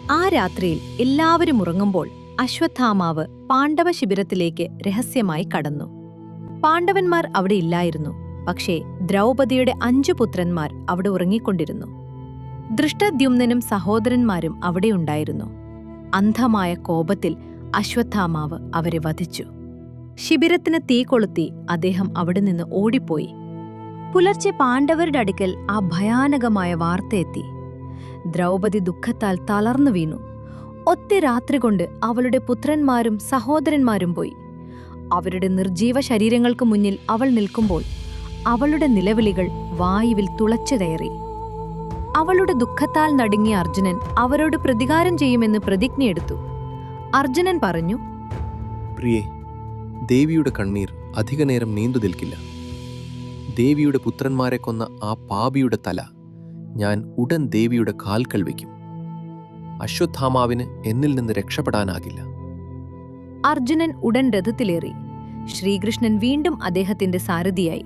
ആ രാത്രിയിൽ എല്ലാവരും ഉറങ്ങുമ്പോൾ അശ്വത്ഥാമാവ് പാണ്ഡവ ശിബിരത്തിലേക്ക് രഹസ്യമായി കടന്നു. പാണ്ഡവന്മാർ അവിടെ ഇല്ലായിരുന്നു. പക്ഷേ ദ്രൗപദിയുടെ 5 പുത്രന്മാർ അവിടെ ഉറങ്ങിക്കൊണ്ടിരുന്നു. ദൃഷ്ടദ്യുമ്നനും സഹോദരന്മാരും അവിടെയുണ്ടായിരുന്നു. അന്ധമായ കോപത്തിൽ അശ്വത്ഥാമാവ് അവരെ വധിച്ചു. ശിബിരത്തിന് തീ കൊളുത്തി അദ്ദേഹം അവിടെ നിന്ന് ഓടിപ്പോയി. പുലർച്ചെ പാണ്ഡവരുടെ അടുക്കൽ ആ ഭയാനകമായ വാർത്തയെത്തി. ദ്രൗപദി ദുഃഖത്താൽ തളർന്നു വീണു. ഒറ്റ രാത്രി കൊണ്ട് അവളുടെ പുത്രന്മാരും സഹോദരന്മാരും പോയി. അവരുടെ നിർജീവ ശരീരങ്ങൾക്ക് മുന്നിൽ അവൾ നിൽക്കുമ്പോൾ അവളുടെ നിലവിളികൾ വായുവിൽ തുളച്ചു കയറി. അവളുടെ ദുഃഖത്താൽ നടുങ്ങിയ അർജുനൻ അവരോട് പ്രതികാരം ചെയ്യുമെന്ന് പ്രതിജ്ഞയെടുത്തു. അർജുനൻ പറഞ്ഞു, പ്രിയേ, ദേവിയുടെ കണ്ണീർ അധികനേരം നീണ്ടു നിൽക്കില്ല. ദേവിയുടെ പുത്രന്മാരെ കൊന്ന ആ പാപിയുടെ തല ഞാൻ ഉടൻ ദേവിയുടെ കാൽക്കൽ വയ്ക്കും. അശ്വത്ഥാമാവിന് എന്നിൽ നിന്ന് രക്ഷപ്പെടാനാകില്ല. അർജുനൻ ഉടൻ രഥത്തിലേറി. ശ്രീകൃഷ്ണൻ വീണ്ടും അദ്ദേഹത്തിന്റെ സാരഥിയായി.